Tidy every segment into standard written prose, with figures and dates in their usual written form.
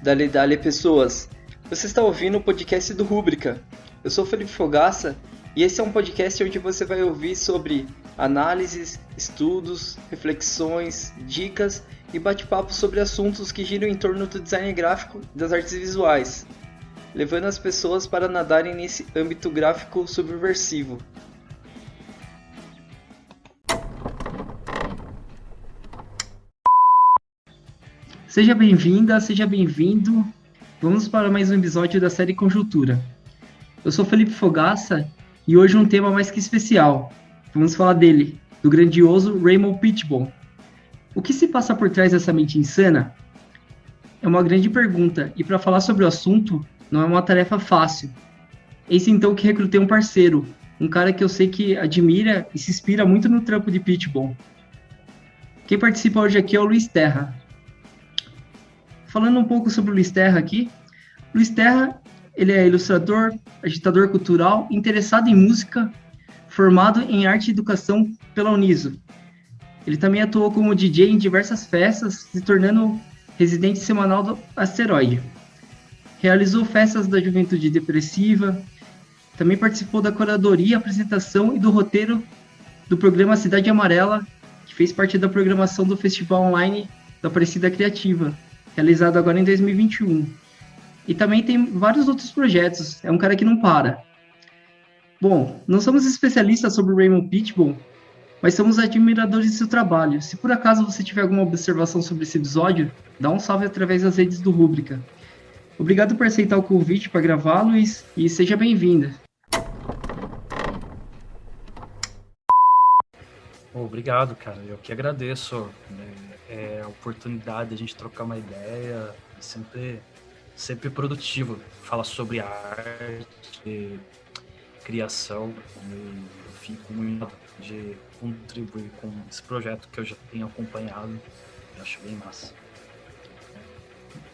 Dale pessoas! Você está ouvindo o podcast do Rúbrica. Eu sou Felipe Fogaça e esse é um podcast onde você vai ouvir sobre análises, estudos, reflexões, dicas e bate-papo sobre assuntos que giram em torno do design gráfico e das artes visuais, levando as pessoas para nadarem nesse âmbito gráfico subversivo. Seja bem-vinda, seja bem-vindo. Vamos para mais um episódio da série Conjuntura. Eu sou Felipe Fogaça e hoje um tema mais que especial. Vamos falar dele, do grandioso Raymond Pettibon. O que se passa por trás dessa mente insana? É uma grande pergunta e para falar sobre o assunto não é uma tarefa fácil. Eis então que recrutei um parceiro, um cara que eu sei que admira e se inspira muito no trampo de Pettibon. Quem participa hoje aqui é o Luiz Terra. Falando um pouco sobre o Luiz Terra aqui, Luiz Terra, ele é ilustrador, agitador cultural, interessado em música, formado em arte e educação pela Uniso. Ele também atuou como DJ em diversas festas, se tornando residente semanal do Asteroide. Realizou festas da juventude depressiva, também participou da curadoria, apresentação e do roteiro do programa Cidade Amarela, que fez parte da programação do Festival Online da Aparecida Criativa, realizado agora em 2021. E também tem vários outros projetos, é um cara que não para. Bom, não somos especialistas sobre o Raymond Pettibon, mas somos admiradores de seu trabalho. Se por acaso você tiver alguma observação sobre esse episódio, dá um salve através das redes do Rúbrica. Obrigado por aceitar o convite para gravar, Luiz, e seja bem-vinda. Obrigado, cara. Eu que agradeço, a oportunidade de a gente trocar uma ideia. É sempre produtivo falar sobre arte, criação. E eu fico muito de contribuir com esse projeto que eu já tenho acompanhado. Eu acho bem massa.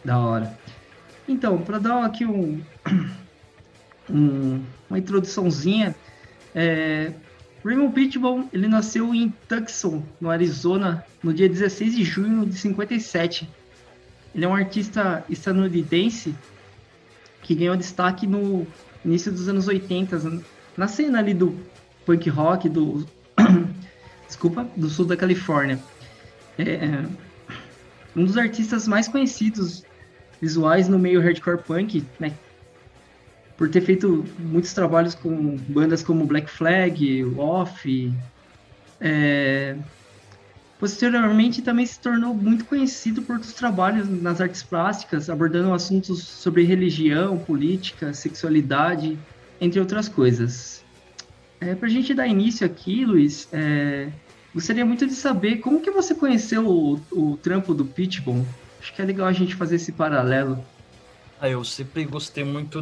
Da hora. Então, para dar aqui uma introduçãozinha, Raymond Pettibon, ele nasceu em Tucson, no Arizona, no dia 16 de junho de 57. Ele é um artista estadunidense que ganhou destaque no início dos anos 80, na cena ali do punk rock do sul da Califórnia. Um dos artistas mais conhecidos visuais no meio hardcore punk, né? Por ter feito muitos trabalhos com bandas como Black Flag, Off. Posteriormente também se tornou muito conhecido por outros trabalhos nas artes plásticas, abordando assuntos sobre religião, política, sexualidade, entre outras coisas. Para a gente dar início aqui, Luiz, gostaria muito de saber como que você conheceu o trampo do Pettibon. Acho que é legal a gente fazer esse paralelo. Eu sempre gostei muito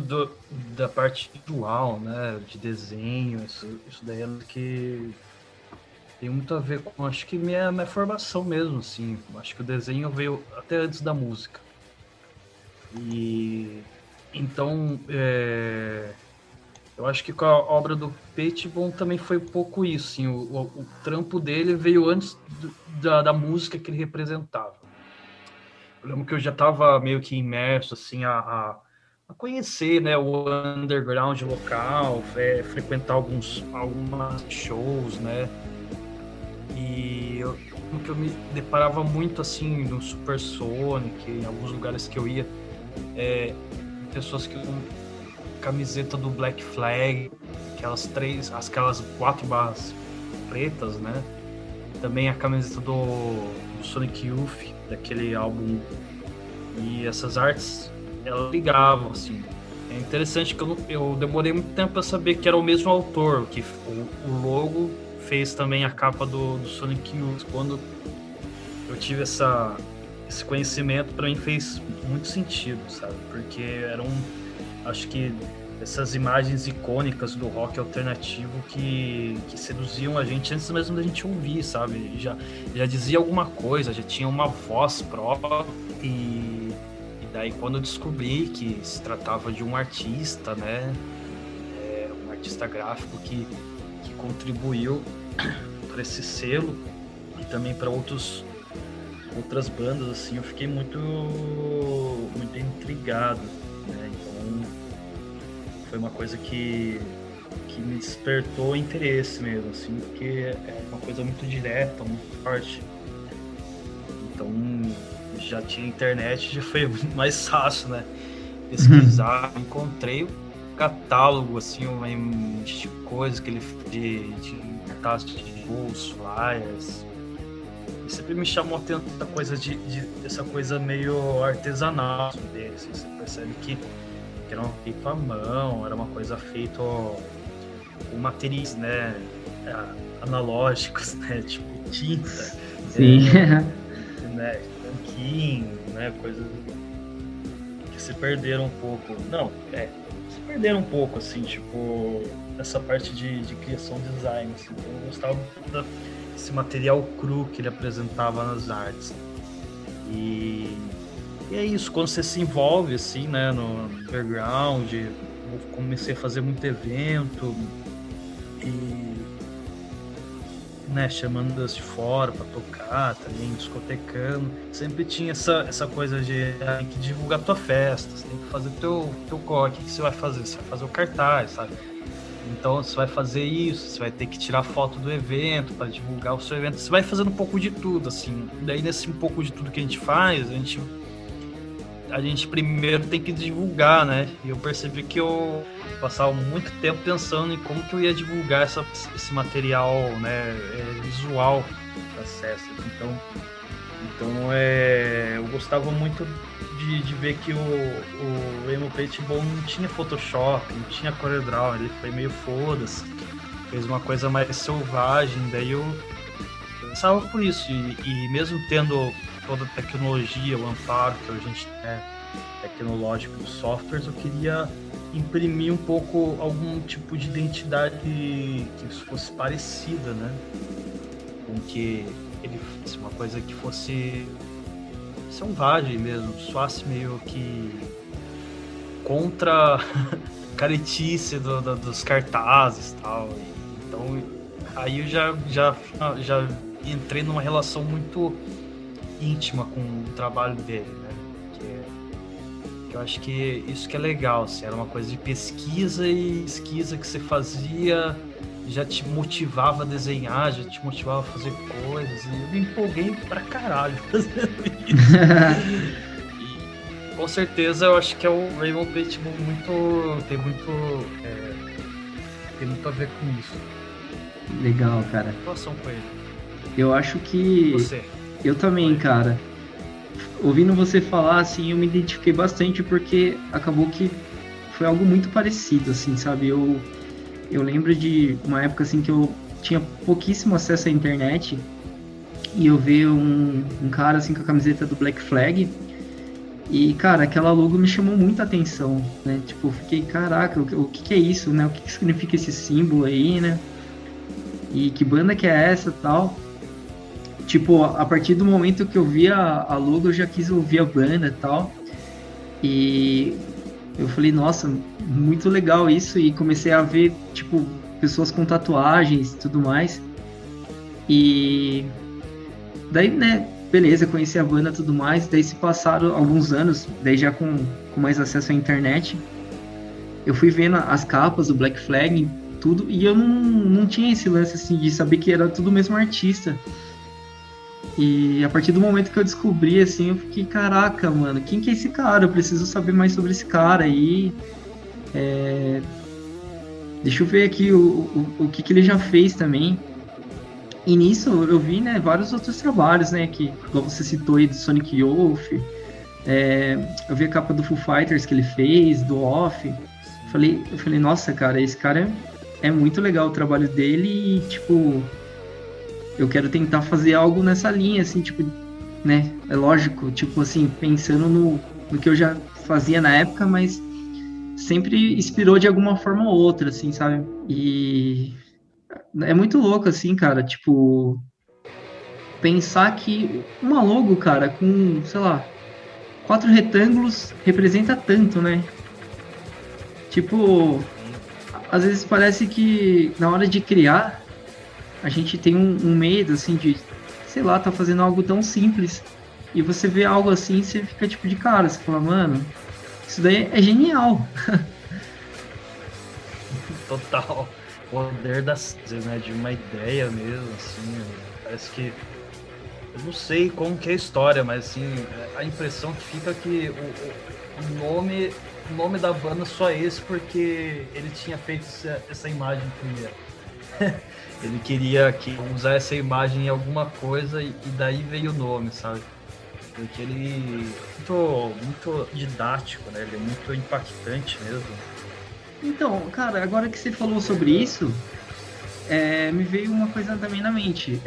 da parte visual, né, de desenho, isso daí é que tem muito a ver com, acho que minha formação mesmo, assim. Acho que o desenho veio até antes da música. E então, eu acho que com a obra do Pettibon também foi um pouco isso, assim, o trampo dele veio antes da música que ele representava. Eu lembro que eu já estava meio que imerso, assim, a conhecer, né, o underground local, frequentar alguns shows, né, e eu me deparava muito, assim, no Supersonic, em alguns lugares que eu ia, pessoas que com camiseta do Black Flag, aquelas 4 barras pretas, né, também a camiseta do Sonic Youth, daquele álbum, e essas artes elas ligavam, assim. É interessante que eu demorei muito tempo para saber que era o mesmo autor, que o logo fez também a capa do Sonic Youth. Quando eu tive esse conhecimento, para mim fez muito sentido, sabe? Porque acho que essas imagens icônicas do rock alternativo que seduziam a gente antes mesmo da gente ouvir, sabe? Já dizia alguma coisa, já tinha uma voz própria, e daí quando eu descobri que se tratava de um artista, né? Um artista gráfico que contribuiu para esse selo e também para outras bandas, assim, eu fiquei muito ligado, né? Então foi uma coisa que me despertou interesse mesmo, assim, porque é uma coisa muito direta, muito forte. Então já tinha internet, já foi muito mais fácil, né? Pesquisar, encontrei o catálogo, assim, uma monte de coisa que ele de cartazes de bolsos, flyers. E sempre me chamou a atenção essa coisa meio artesanal dele, assim, você percebe que era feito à mão, era uma coisa feita com materiais, né, analógicos, né, tipo tinta, Sim. Né, tanquinho, né, coisas que se perderam um pouco. Não, se perderam um pouco, assim, tipo, essa parte de criação design, assim. Então eu gostava desse material cru que ele apresentava nas artes. E é isso, quando você se envolve, assim, né, no underground, eu comecei a fazer muito evento e, né, chamando das de fora para tocar também, discotecando. Sempre tinha essa coisa de tem que divulgar tua festa, você tem que fazer teu corre. O que você vai fazer? Você vai fazer o cartaz, sabe? Então você vai fazer isso, você vai ter que tirar foto do evento para divulgar o seu evento. Você vai fazendo um pouco de tudo, assim. Daí nesse um pouco de tudo que a gente faz, a gente primeiro tem que divulgar, né? E eu percebi que eu passava muito tempo pensando em como que eu ia divulgar esse material, né, visual das festas. Então eu gostava muito de ver que o Rainbow Paintball não tinha Photoshop, não tinha CorelDRAW, ele foi meio foda-se, fez uma coisa mais selvagem, daí eu pensava por isso, e mesmo tendo toda a tecnologia, o amparo que a gente tem tecnológico dos softwares, eu queria imprimir um pouco algum tipo de identidade que fosse parecida, né? Com que ele fosse uma coisa que fosse selvagem mesmo, soasse meio que contra a caretice dos cartazes e tal. Então aí eu já entrei numa relação muito íntima com o trabalho dele, né? Que eu acho que isso que é legal, assim, era uma coisa de pesquisa que você fazia, já te motivava a desenhar, já te motivava a fazer coisas, e eu me empolguei pra caralho fazendo isso. E com certeza eu acho que é o Rainbow Paintball tem muito a ver com isso. Legal, cara. Que relação com ele? Eu acho que Você? Eu também, cara. Ouvindo você falar, assim, eu me identifiquei bastante porque acabou que foi algo muito parecido, assim, sabe? Eu lembro de uma época, assim, que eu tinha pouquíssimo acesso à internet e eu vi um cara, assim, com a camiseta do Black Flag e, cara, aquela logo me chamou muita atenção, né? Tipo, eu fiquei, caraca, o que é isso, né? O que significa esse símbolo aí, né? E que banda que é essa, tal? Tipo, a partir do momento que eu vi a logo, eu já quis ouvir a banda e tal. E eu falei, nossa, muito legal isso. E comecei a ver, tipo, pessoas com tatuagens e tudo mais. E daí, né, beleza, conheci a banda e tudo mais. Daí se passaram alguns anos, daí já com mais acesso à internet. Eu fui vendo as capas do Black Flag, tudo. E eu não tinha esse lance, assim, de saber que era tudo o mesmo artista. E a partir do momento que eu descobri, assim, eu fiquei, caraca, mano, quem que é esse cara? Eu preciso saber mais sobre esse cara aí. Deixa eu ver aqui o que ele já fez também. E nisso eu vi, né, vários outros trabalhos, né, que, como você citou aí, do Sonic Youth. Eu vi a capa do Foo Fighters que ele fez, do Off. Eu falei, nossa, cara, esse cara é muito legal o trabalho dele e, tipo... Eu quero tentar fazer algo nessa linha, assim, tipo, né? É lógico, tipo assim, pensando no que eu já fazia na época, mas sempre inspirou de alguma forma ou outra, assim, sabe? E é muito louco, assim, cara, tipo, pensar que uma logo, cara, com, sei lá, 4 retângulos representa tanto, né? Tipo, às vezes parece que na hora de criar a gente tem um medo, assim, de, sei lá, tá fazendo algo tão simples. E você vê algo assim, você fica tipo de cara, você fala, mano, Isso daí é genial. Total. O poder das, né, de uma ideia mesmo, assim, parece que eu não sei como que é a história, mas assim, a impressão que fica é que o nome da banda só é esse porque ele tinha feito essa imagem primeiro. Ele queria usar essa imagem em alguma coisa e daí veio o nome, sabe? Porque ele é muito didático, né? Ele é muito impactante mesmo. Então, cara, agora que você falou sobre isso, me veio uma coisa também na mente.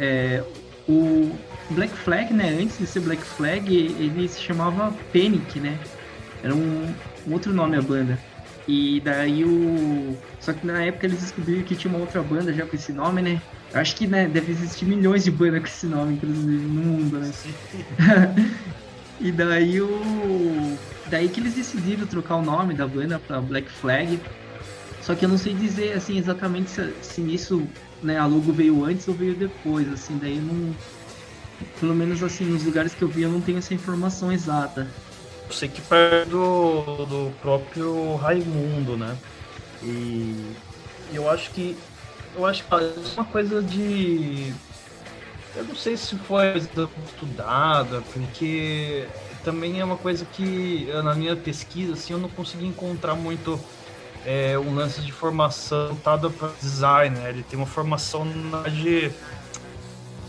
O Black Flag, né? Antes de ser Black Flag, ele se chamava Panic, né? Era um outro nome a banda. E daí Só que na época eles descobriram que tinha uma outra banda já com esse nome, né? Eu acho que, né, deve existir milhões de bandas com esse nome, inclusive, no mundo, né? Sim. E daí que eles decidiram trocar o nome da banda para Black Flag. Só que eu não sei dizer assim exatamente se nisso, né, a logo veio antes ou veio depois, assim, daí eu não, pelo menos assim, nos lugares que eu vi eu não tenho essa informação exata. Eu sei que perto do próprio Raimundo, né? E eu acho que é uma coisa de, eu não sei se foi estudada, porque também é uma coisa que na minha pesquisa assim eu não consegui encontrar muito um lance de formação voltada para design, né? Ele tem uma formação de,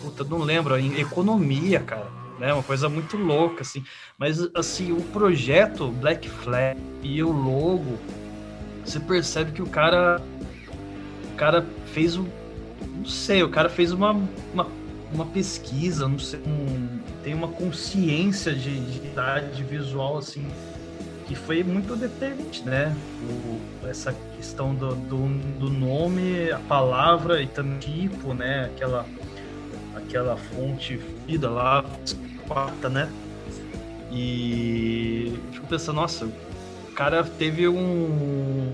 puta, não lembro, em economia, cara, né? Uma coisa muito louca, assim. Mas, assim, o projeto Black Flag e o logo, você percebe que o cara fez não sei, o cara fez uma pesquisa, não sei, tem uma consciência de identidade visual, assim, que foi muito determinante, né? Essa questão do nome, a palavra e também tipo, né? Aquela fonte vida lá, quarta, né? E fico pensando, nossa, o cara teve um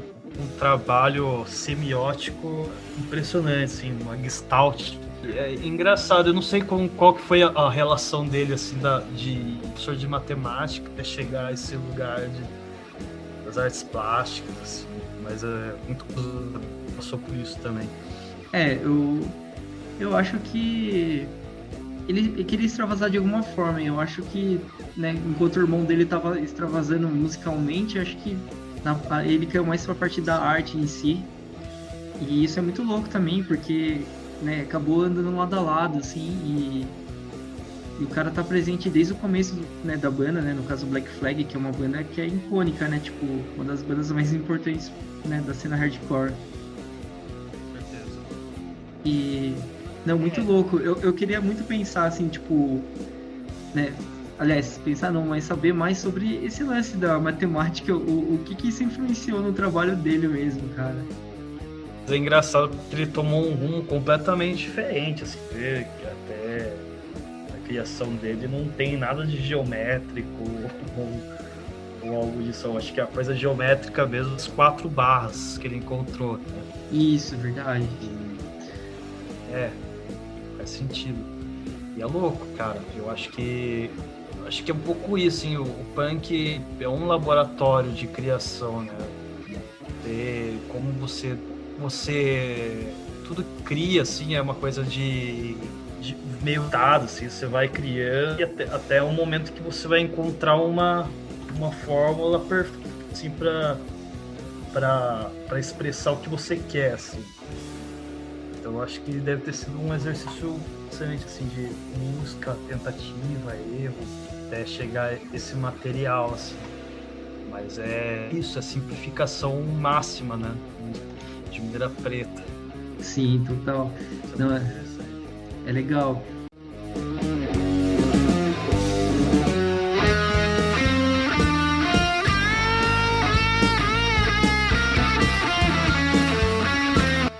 trabalho semiótico impressionante, assim, uma gestalt. É engraçado, eu não sei qual que foi a relação dele, assim, de professor de matemática até chegar a esse lugar das artes plásticas, assim, mas muito passou por isso também. Eu acho que ele queria extravasar de alguma forma. Eu acho que, né, enquanto o irmão dele estava extravasando musicalmente, acho que ele caiu mais pra parte da arte em si. E isso é muito louco também, porque, né, acabou andando lado a lado, assim, e o cara tá presente desde o começo, né, da banda, né, no caso Black Flag, que é uma banda que é icônica, né, tipo, uma das bandas mais importantes, né, da cena hardcore. E, não, muito louco. Eu queria muito pensar, assim, tipo, né, aliás, pensar não, mas saber mais sobre esse lance da matemática, o que isso influenciou no trabalho dele mesmo, cara. É engraçado porque ele tomou um rumo completamente diferente, assim, vê que até a criação dele não tem nada de geométrico ou algo disso. Eu acho que é a coisa geométrica mesmo, as 4 barras que ele encontrou, né? Isso, verdade. Faz sentido. E é louco, cara. Eu acho que é um pouco isso, assim, o punk é um laboratório de criação, né? Como você tudo cria, assim, é uma coisa de meio dado, assim, você vai criando e até um momento que você vai encontrar uma fórmula perfeita, assim, para expressar o que você quer, assim. Então eu acho que deve ter sido um exercício excelente, assim, de música, tentativa, erro, até chegar a esse material, assim. Mas é isso, é simplificação máxima, né? De maneira preta. Sim, total. Não, é legal.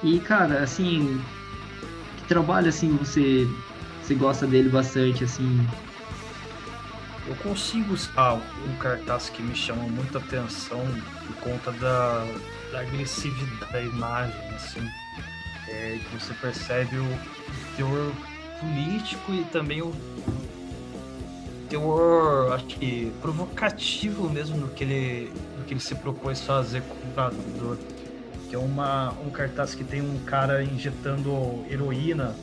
E, cara, assim, que trabalho, assim, você gosta dele bastante, assim? Eu consigo usar um cartaz que me chama muita atenção por conta da agressividade da imagem, assim, que você percebe o teor político e também teor, acho que provocativo mesmo no que ele se propôs fazer com o Predador, que é um cartaz que tem um cara injetando heroína,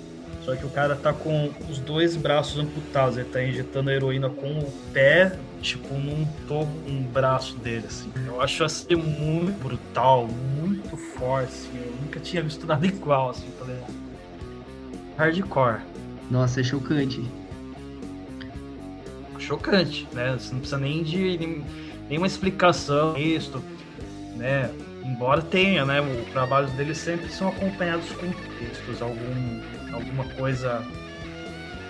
só que o cara tá com os 2 braços amputados, ele tá injetando a heroína com o pé, tipo, um braço dele, assim. Eu acho assim muito brutal, muito forte, assim. Eu nunca tinha visto nada igual, assim, tá ligado? Hardcore. Nossa, é chocante. Chocante, né? Você não precisa nem de nenhuma explicação isso, né? Embora tenha, né? Os trabalhos dele sempre são acompanhados com textos, alguma coisa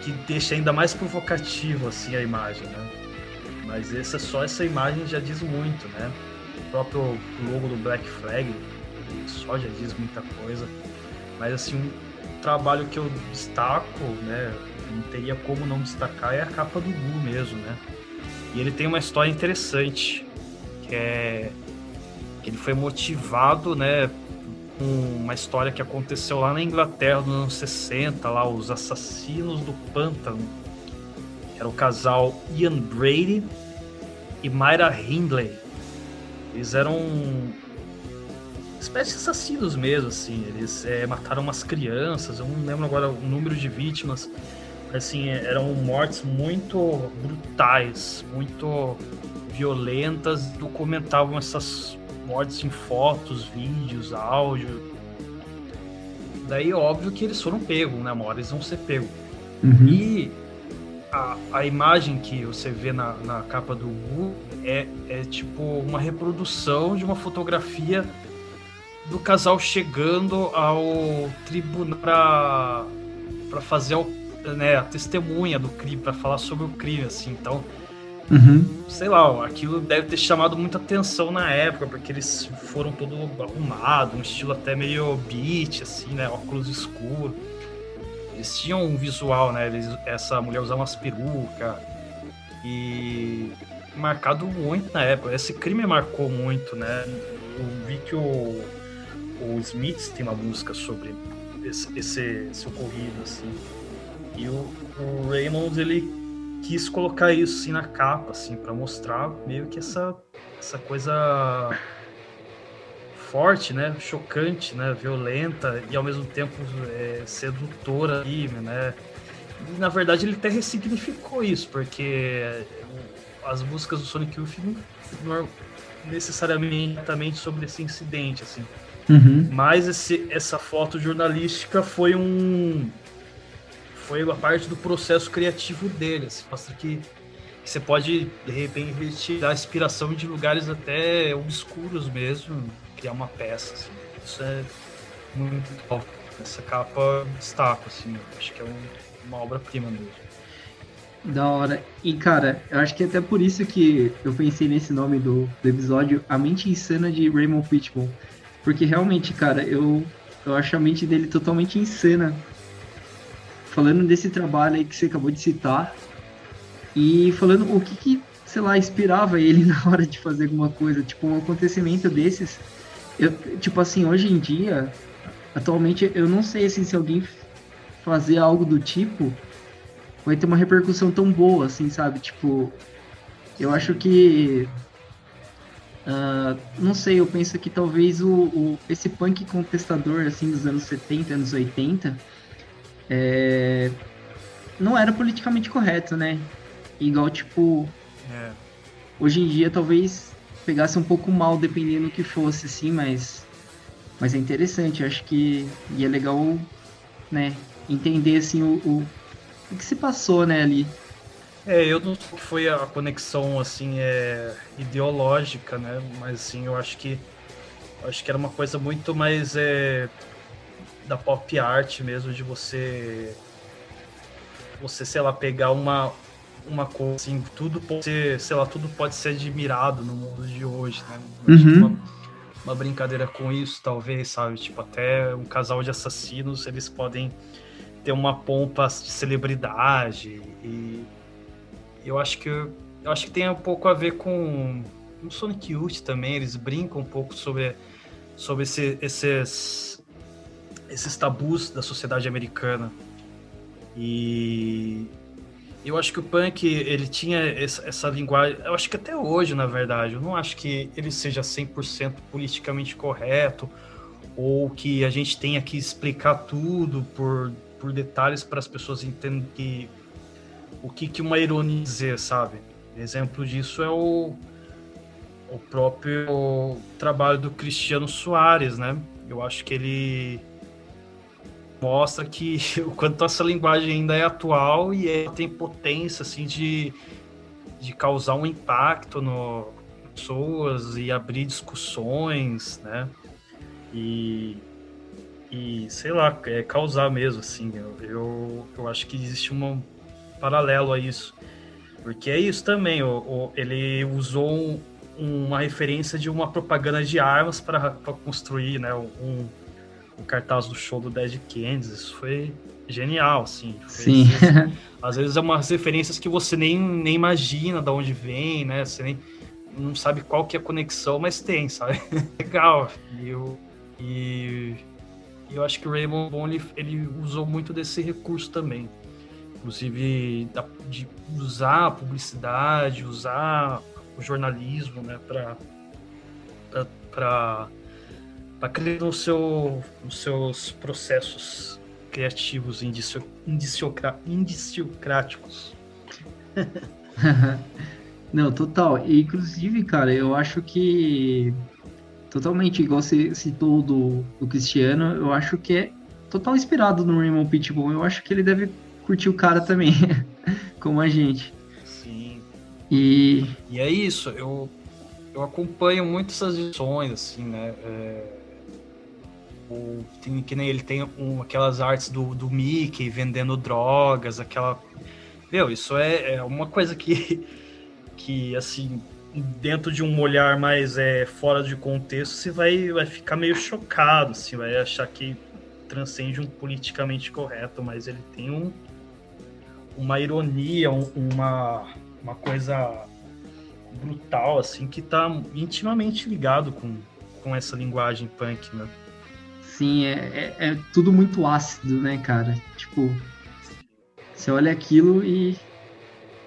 que deixa ainda mais provocativo assim a imagem, né? Mas essa imagem já diz muito, né? O próprio logo do Black Flag só já diz muita coisa. Mas assim, um trabalho que eu destaco, né? Não teria como não destacar, é a capa do Gu mesmo, né? E ele tem uma história interessante, que ele foi motivado, né, com uma história que aconteceu lá na Inglaterra nos anos 60, lá os Assassinos do Pântano. Era o casal Ian Brady e Myra Hindley. Eles eram espécie de assassinos mesmo, assim. Eles mataram umas crianças, eu não lembro agora o número de vítimas, mas assim, eram mortes muito brutais, muito violentas, documentavam essas mortes em fotos, vídeos, áudio. Daí, óbvio que eles foram pegos, né? Uma hora eles vão ser pegos. Uhum. E a imagem que você vê na capa do Gu é tipo uma reprodução de uma fotografia do casal chegando ao tribunal para fazer a testemunha do crime, para falar sobre o crime, assim. Então, sei lá, aquilo deve ter chamado muita atenção na época, porque eles foram todo arrumados, um estilo até meio beat, assim, né? Óculos escuros. Eles tinham um visual, né? Essa mulher usava umas perucas e marcado muito na época. Esse crime marcou muito, né? Eu vi que o Smiths tem uma música sobre esse ocorrido, assim. E o Raymond, ele quis colocar isso assim na capa, assim, para mostrar meio que essa coisa forte, né, chocante, né, violenta e ao mesmo tempo sedutora, né. E, na verdade, ele até ressignificou isso, porque as músicas do Sonic Youth não necessariamente sobre esse incidente, assim. Mas essa foto jornalística foi a parte do processo criativo dele, assim, mostra que você pode, de repente, tirar inspiração de lugares até obscuros mesmo, criar uma peça, assim. Isso é muito top. Essa capa destaca, assim, acho que é uma obra-prima mesmo. Da hora. E, cara, eu acho que é até por isso que eu pensei nesse nome do episódio, A Mente Insana de Raymond Fitchburn. Porque realmente, cara, eu acho a mente dele totalmente insana. Falando desse trabalho aí que você acabou de citar, e falando o que sei lá, inspirava ele na hora de fazer alguma coisa, tipo, um acontecimento desses. Tipo assim, hoje em dia, atualmente, eu não sei assim, se alguém fazer algo do tipo vai ter uma repercussão tão boa, assim, sabe? Tipo, eu acho que. Não sei, eu penso que talvez esse punk contestador, assim, dos anos 70, anos 80, não era politicamente correto, né? Igual, tipo, hoje em dia talvez pegasse um pouco mal, dependendo do que fosse, assim, mas é interessante, eu acho que e é legal, né, entender, assim, o que se passou, né, ali. Eu não sei o que foi a conexão, assim, ideológica, né, mas, assim, eu acho que era uma coisa muito mais da pop art mesmo, de você, sei lá, pegar uma coisa assim, tudo pode ser, sei lá, tudo pode ser admirado no mundo de hoje, né? Acho que uma brincadeira com isso, talvez, sabe? Tipo, até um casal de assassinos, eles podem ter uma pompa de celebridade e eu acho que tem um pouco a ver com o Sonic Youth também, eles brincam um pouco sobre esses tabus da sociedade americana. E Eu acho que o punk, ele tinha essa linguagem, eu acho que até hoje, na verdade, eu não acho que ele seja 100% politicamente correto, ou que a gente tenha que explicar tudo por detalhes para as pessoas entenderem o que uma ironia dizer, sabe? Exemplo disso é o próprio trabalho do Cristiano Soares, né? Eu acho que ele mostra que o quanto essa linguagem ainda é atual e tem potência assim de causar um impacto no pessoas e abrir discussões, né? E sei lá, causar mesmo, assim. Eu acho que existe um paralelo a isso. Porque é isso também, ele usou uma referência de uma propaganda de armas para construir, né, o cartaz do show do Dead Kennedys. Isso foi genial, assim. Sim. Às vezes é umas referências que você nem imagina de onde vem, né? Você nem não sabe qual que é a conexão, mas tem, sabe? Legal. E eu acho que o Raymond Bon, ele usou muito desse recurso também. Inclusive de usar a publicidade, usar o jornalismo, né, para crer nos seus processos criativos indiciocráticos. Não, total. E, inclusive, cara, eu acho que totalmente igual você citou do Cristiano, eu acho que é total inspirado no Raymond Pitbull. Eu acho que ele deve curtir o cara também, como a gente. Sim. E é isso, eu acompanho muito essas edições, assim, né? Que nem ele tem aquelas artes do Mickey vendendo drogas, aquela... Meu, isso é uma coisa que assim, dentro de um olhar mais fora de contexto, você vai ficar meio chocado, assim, vai achar que transcende um politicamente correto, mas ele tem uma ironia, uma coisa brutal, assim, que tá intimamente ligado com essa linguagem punk, né? sim, é tudo muito ácido, né, cara? Tipo, você olha aquilo e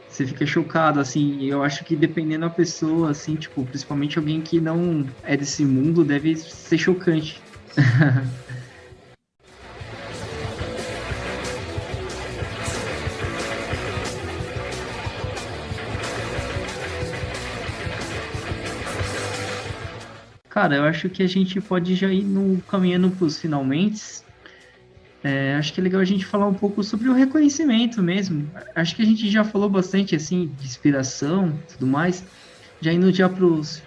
você fica chocado, assim. Eu acho que dependendo da pessoa, assim, tipo, principalmente alguém que não é desse mundo, deve ser chocante. Cara, eu acho que a gente pode já ir no, caminhando para os finalmente. Acho que é legal a gente falar um pouco sobre o reconhecimento mesmo. Acho que a gente já falou bastante assim de inspiração, tudo mais. Já indo já para os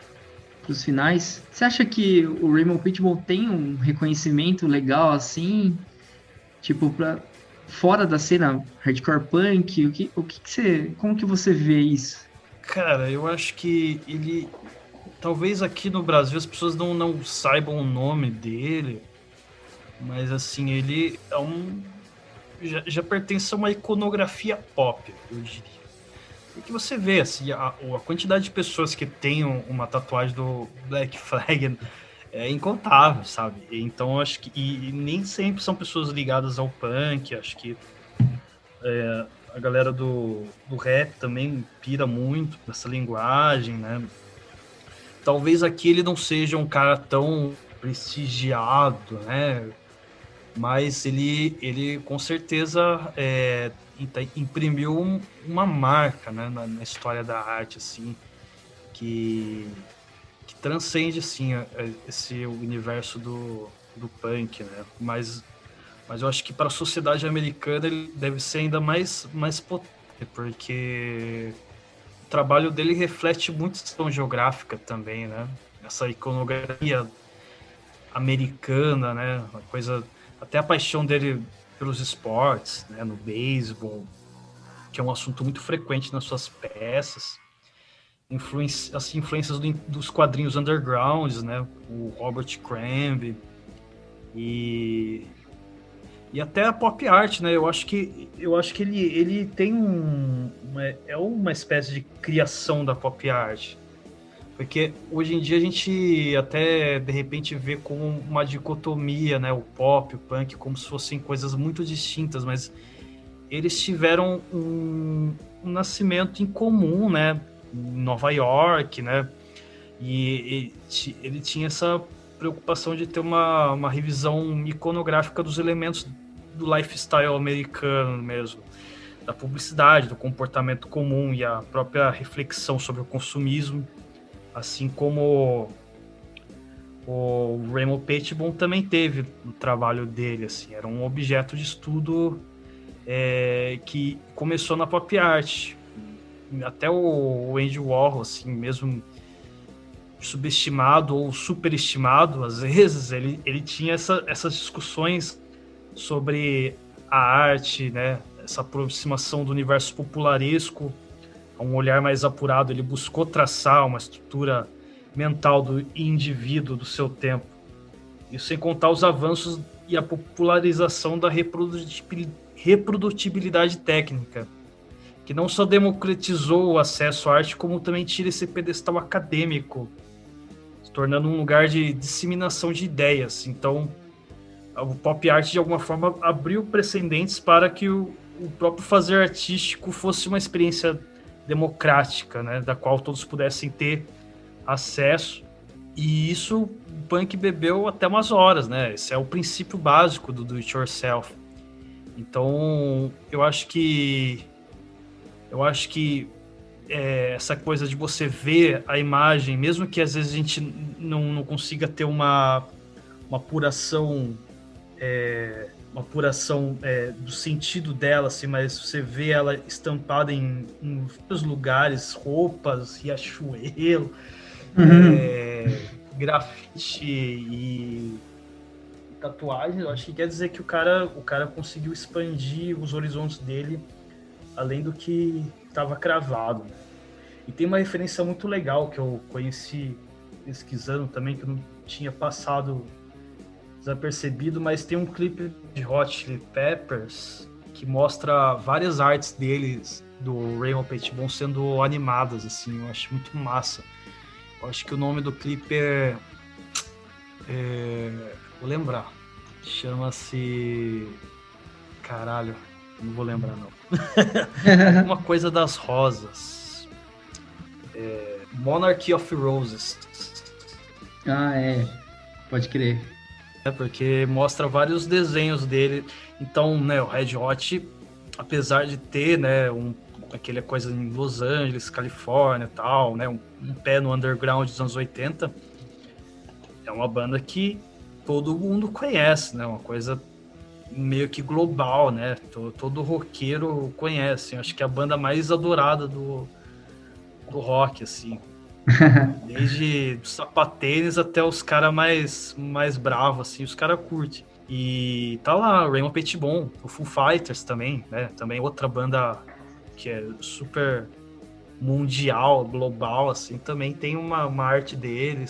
finais. Você acha que o Raymond Pitbull tem um reconhecimento legal assim, tipo para fora da cena hardcore punk? O que você, como que você vê isso? Cara, eu acho que ele... Talvez aqui no Brasil as pessoas não saibam o nome dele, mas assim, ele já pertence a uma iconografia pop, eu diria. Porque você vê assim, a quantidade de pessoas que tem uma tatuagem do Black Flag é incontável, sabe? Então eu acho que e nem sempre são pessoas ligadas ao punk. Acho que a galera do rap também pira muito nessa linguagem, né? Talvez aqui ele não seja um cara tão prestigiado, né? Mas ele com certeza imprimiu uma marca, né, na história da arte, assim, que transcende, assim, esse universo do punk, né? Mas eu acho que para a sociedade americana ele deve ser ainda mais potente, porque o trabalho dele reflete muito a questão geográfica também, né? Essa iconografia americana, né? Uma coisa, até a paixão dele pelos esportes, né? No beisebol, que é um assunto muito frequente nas suas peças. As influências dos quadrinhos undergrounds, né? O Robert Crumb e até a pop art, né? Eu acho que ele tem uma espécie de criação da pop art. Porque hoje em dia a gente até, de repente, vê como uma dicotomia, né? O pop, o punk, como se fossem coisas muito distintas, mas eles tiveram um nascimento em comum, né, em Nova York, né, e ele tinha essa preocupação de ter uma revisão iconográfica dos elementos do lifestyle americano mesmo, da publicidade, do comportamento comum e a própria reflexão sobre o consumismo, assim como o Raymond Pettibon também teve no trabalho dele, assim, era um objeto de estudo que começou na pop art. Até o Andy Warhol, assim, mesmo subestimado ou superestimado, às vezes, ele tinha essas discussões sobre a arte, né? Essa aproximação do universo popularesco a um olhar mais apurado. Ele buscou traçar uma estrutura mental do indivíduo do seu tempo. Isso sem contar os avanços e a popularização da reprodutibilidade técnica, que não só democratizou o acesso à arte, como também tira esse pedestal acadêmico, se tornando um lugar de disseminação de ideias. Então, o pop art, de alguma forma, abriu precedentes para que o próprio fazer artístico fosse uma experiência democrática, né, da qual todos pudessem ter acesso. E isso o punk bebeu até umas horas, né? Esse é o princípio básico do do-it-yourself. Então, eu acho que essa coisa de você ver a imagem, mesmo que às vezes a gente não consiga ter uma apuração do sentido dela, assim, mas você vê ela estampada em vários lugares, roupas, riachuelo, grafite e tatuagens. Eu acho que quer dizer que o cara conseguiu expandir os horizontes dele além do que estava cravado. E tem uma referência muito legal que eu conheci pesquisando também, que eu não tinha passado desapercebido, mas tem um clipe de Hot Chili Peppers que mostra várias artes deles, do Raymond Pettibon, sendo animadas, assim. Eu acho muito massa. Eu acho que o nome do clipe vou lembrar. Chama-se... Caralho, não vou lembrar, não. Alguma coisa das rosas. Monarchy of Roses. Ah, pode crer. Porque mostra vários desenhos dele. Então, né, o Red Hot, apesar de ter, né, aquela coisa em Los Angeles, Califórnia e tal, né, um pé no underground dos anos 80, é uma banda que todo mundo conhece, né, uma coisa meio que global, né, todo roqueiro conhece. Eu acho que é a banda mais adorada do rock, assim. Desde os sapatênis até os caras mais bravos, assim, os caras curtem. E tá lá, o Raymond Pettibon, o Foo Fighters também, né? Também outra banda que é super mundial, global, assim, também tem uma arte dele,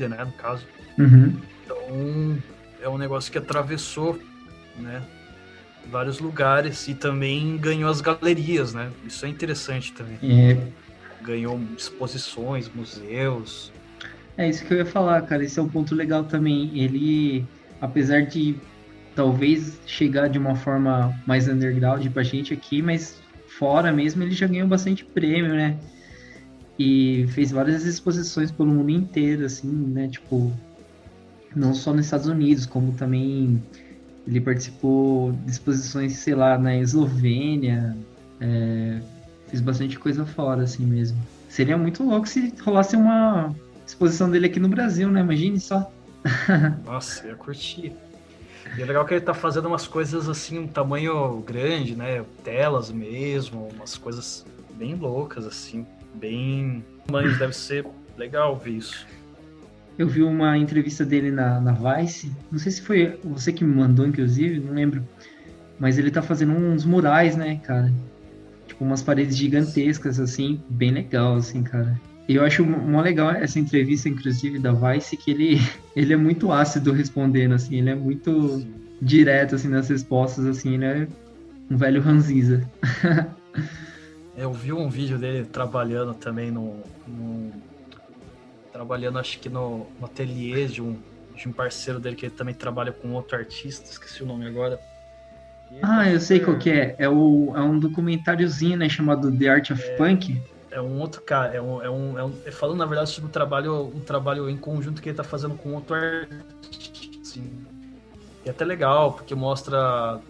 né, no caso. Uhum. Então, é um negócio que atravessou, né, vários lugares e também ganhou as galerias, né? Isso é interessante também. Ganhou exposições, museus. É isso que eu ia falar, cara. Esse é um ponto legal também. Ele, apesar de talvez chegar de uma forma mais underground pra gente aqui, mas fora mesmo ele já ganhou bastante prêmio, né? E fez várias exposições pelo mundo inteiro, assim, né? Tipo, não só nos Estados Unidos, como também ele participou de exposições, sei lá, na Eslovênia. Fez bastante coisa fora, assim mesmo. Seria muito louco se rolasse uma exposição dele aqui no Brasil, né? Imagine só. Nossa, eu ia curtir. E é legal que ele tá fazendo umas coisas assim, um tamanho grande, né? Telas mesmo, umas coisas bem loucas, assim. Bem... Mas deve ser legal ver isso. Eu vi uma entrevista dele na Vice. Não sei se foi você que me mandou, inclusive, não lembro. Mas ele tá fazendo uns murais, né, cara? Tipo, umas paredes gigantescas, assim, bem legal, assim, cara. E eu acho mó legal essa entrevista, inclusive, da Vice, que ele é muito ácido respondendo, assim, ele é muito direto, assim, nas respostas, assim, ele é um velho ranzinza. Eu vi um vídeo dele trabalhando também trabalhando, acho que no ateliê de um parceiro dele, que ele também trabalha com outro artista, esqueci o nome agora. E ele tá Ah, eu sei qual super. que é. É um documentáriozinho, né, chamado The Art of Punk. É um outro cara, falando na verdade sobre um trabalho em conjunto que ele tá fazendo com outro artista, assim. E é até legal, porque mostra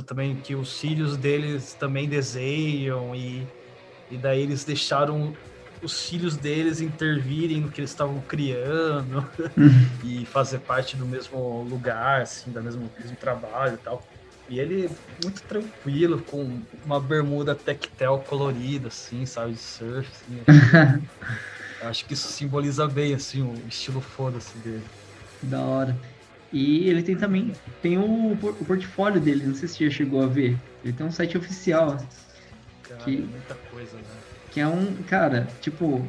também que os filhos deles também desenham e daí eles deixaram os filhos deles intervirem no que eles estavam criando e fazer parte do mesmo lugar, assim, do mesmo trabalho e tal. E ele muito tranquilo, com uma bermuda tectel colorida, assim, sabe, de surf, assim. Acho que isso simboliza bem, assim, o estilo foda-se dele. Da hora. E ele tem também, tem o portfólio dele, não sei se você já chegou a ver. Ele tem um site oficial, Cara, é que, muita coisa, né? que é um, cara, tipo,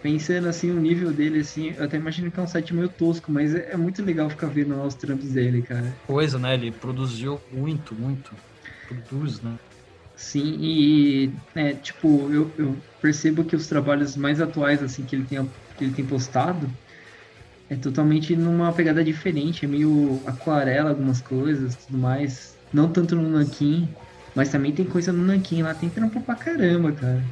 pensando assim, o nível dele, assim, eu até imagino que é um site meio tosco, mas é muito legal ficar vendo lá os trampos dele, cara. Coisa, né? Ele produziu muito, muito. Produz, né? Sim, e, tipo, eu percebo que os trabalhos mais atuais, assim, que ele tem postado, é totalmente numa pegada diferente, é meio aquarela algumas coisas, tudo mais. Não tanto no Nanquim, mas também tem coisa no Nanquim lá, tem trampo pra caramba, cara.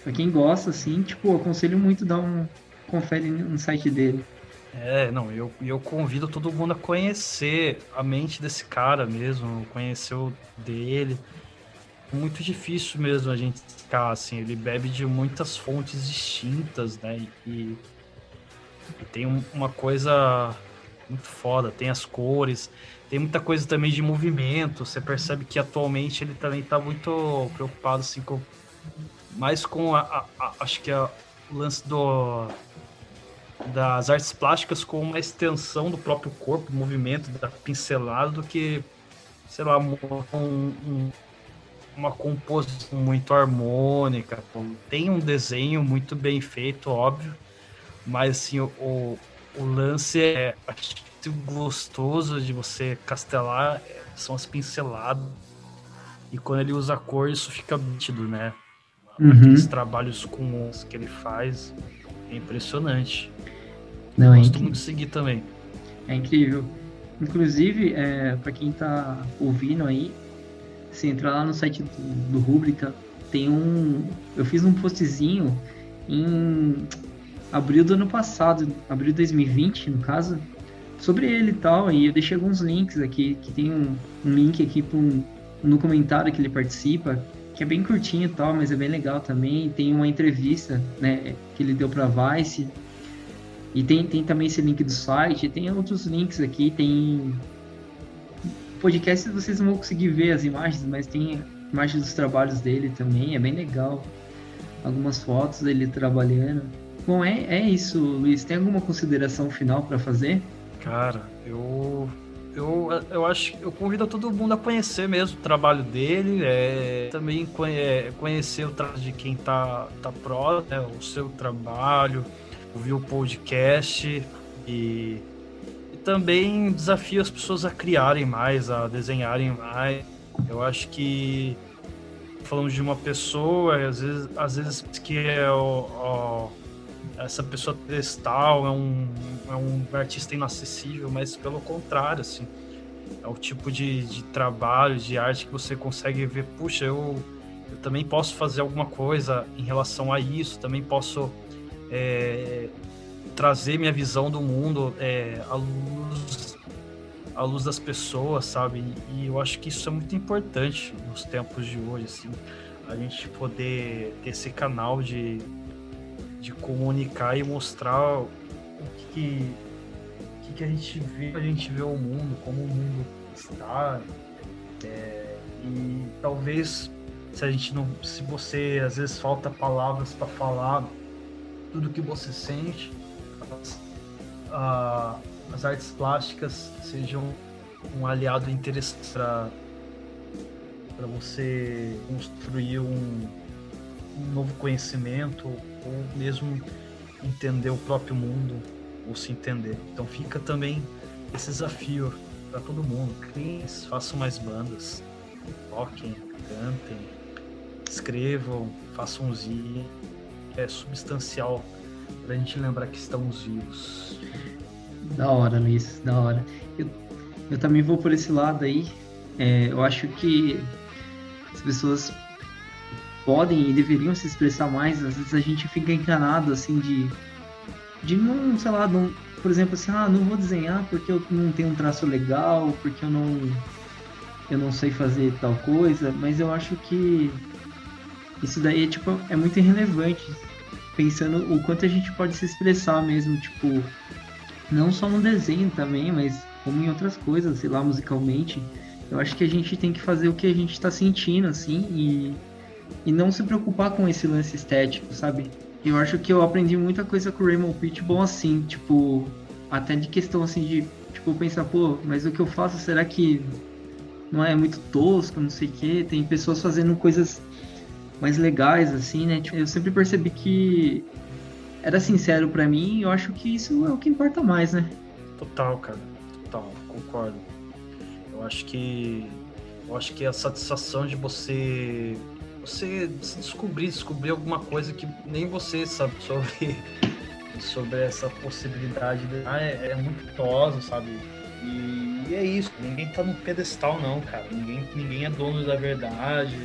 Pra quem gosta, assim, tipo, eu aconselho muito dar um confere no site dele. Não, eu convido todo mundo a conhecer a mente desse cara mesmo, conhecer o dele. Muito difícil mesmo a gente ficar assim, ele bebe de muitas fontes distintas, né? E tem uma coisa muito foda, tem as cores, tem muita coisa também de movimento. Você percebe que atualmente ele também tá muito preocupado assim mais com acho que o lance das artes plásticas com uma extensão do próprio corpo, movimento da pincelada, do que, sei lá, uma composição muito harmônica. Tem um desenho muito bem feito, óbvio, mas assim, o lance é, acho que gostoso de você castelar são as pinceladas, e quando ele usa a cor, isso fica nítido, né? Aqueles Uhum. trabalhos com os que ele faz é impressionante. Não, Gosto muito de seguir também. é incrível. Inclusive, para quem tá ouvindo aí, se entrar lá no site do Rubrica, tem um. Eu fiz um postzinho em abril do ano passado, abril de 2020, no caso, sobre ele e tal. E eu deixei alguns links aqui, que tem um link aqui para um documentário que ele participa, que é bem curtinho e tal, mas é bem legal também. Tem uma entrevista, né, que ele deu para Vice. E tem também esse link do site, tem outros links aqui, tem podcast, vocês não vão conseguir ver as imagens, mas tem imagens dos trabalhos dele também, é bem legal. Algumas fotos dele trabalhando. Bom, é isso, Luiz. Tem alguma consideração final para fazer? Cara, eu acho que eu convido todo mundo a conhecer mesmo o trabalho dele, também conhecer o trabalho de quem tá próximo, né, o seu trabalho, ouvir o podcast e também desafio as pessoas a criarem mais, a desenharem mais. Eu acho que falamos de uma pessoa, às vezes que essa pessoa pedestal é um artista inacessível, mas pelo contrário, assim, é o tipo de trabalho, de arte que você consegue ver, puxa, eu também posso fazer alguma coisa em relação a isso, também posso trazer minha visão do mundo à luz das pessoas, sabe? E eu acho que isso é muito importante nos tempos de hoje, assim, a gente poder ter esse canal de comunicar e mostrar o que a gente vê o mundo, como o mundo está, e talvez se você às vezes falta palavras para falar tudo que você sente, as artes plásticas sejam um aliado interessante para você construir um novo conhecimento ou mesmo entender o próprio mundo ou se entender. Então fica também esse desafio para todo mundo. Criem, façam mais bandas, toquem, cantem, escrevam, façam uns vídeos. É substancial para a gente lembrar que estamos vivos. Da hora, Luiz, da hora. Eu também vou por esse lado aí. Eu acho que as pessoas podem e deveriam se expressar mais. Às vezes a gente fica encanado, assim, de não, sei lá, não, por exemplo, assim, não vou desenhar porque eu não tenho um traço legal, porque eu não sei fazer tal coisa, mas eu acho que isso daí, tipo, é muito irrelevante, pensando o quanto a gente pode se expressar mesmo, tipo, não só no desenho também, mas como em outras coisas, sei lá, musicalmente. Eu acho que a gente tem que fazer o que a gente está sentindo, assim, e não se preocupar com esse lance estético, sabe? Eu acho que eu aprendi muita coisa com o Raymond Pitbull assim, tipo, até de questão assim de, tipo, pensar, pô, mas o que eu faço, será que não é muito tosco, não sei o quê? Tem pessoas fazendo coisas mais legais, assim, né? Tipo, eu sempre percebi que era sincero pra mim e eu acho que isso é o que importa mais, né? Total, cara. Total, concordo. Eu acho que eu acho que a satisfação de você se descobrir alguma coisa que nem você sabe sobre essa possibilidade é muito tosa, sabe? E é isso, ninguém tá no pedestal não, cara. Ninguém é dono da verdade.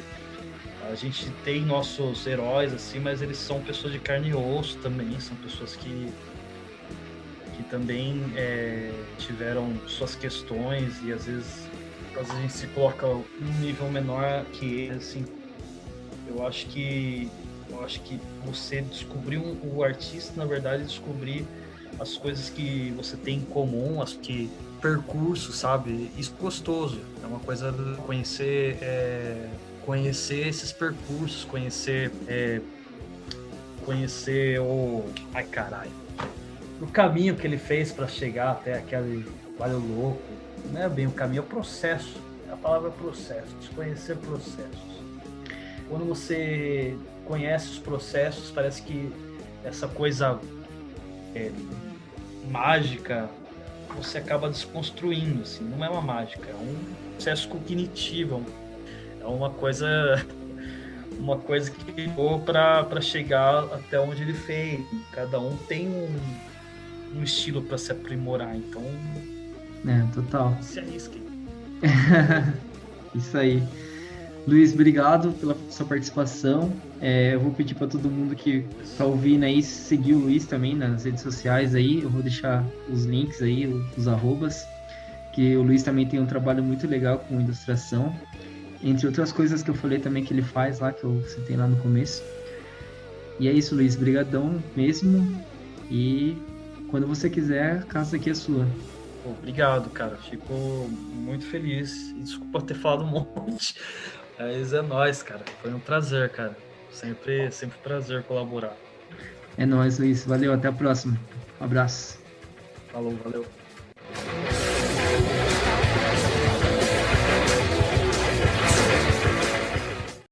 A gente tem nossos heróis assim, mas eles são pessoas de carne e osso também, são pessoas que também tiveram suas questões e às vezes a gente se coloca num nível menor que eles, assim. Eu acho que você descobrir o artista, na verdade, descobrir as coisas que você tem em comum, as que percurso, sabe? Isso é gostoso. É uma coisa de conhecer esses percursos, conhecer ai caralho, o caminho que ele fez para chegar até aquele Vale Louco. Não é bem o caminho, é o processo. A palavra é processo, desconhecer processos. Quando você conhece os processos, parece que essa coisa mágica você acaba desconstruindo, assim. Não é uma mágica, é um processo cognitivo, é uma coisa que levou para chegar até onde ele fez. Cada um tem um estilo para se aprimorar, então Total. se arrisquem. Isso aí. Luiz, obrigado pela sua participação. Eu vou pedir para todo mundo que está ouvindo aí seguir o Luiz também nas redes sociais aí. Eu vou deixar os links aí, os arrobas, que o Luiz também tem um trabalho muito legal com ilustração, entre outras coisas que eu falei também que ele faz lá, que eu citei lá no começo. E é isso, Luiz, brigadão mesmo. E quando você quiser, a casa aqui é sua. Obrigado, cara. Fico muito feliz. E desculpa ter falado um monte. Mas é nóis, cara. Foi um prazer, cara. Sempre prazer colaborar. É nóis, Luiz. Valeu, até a próxima. Um abraço. Falou, valeu.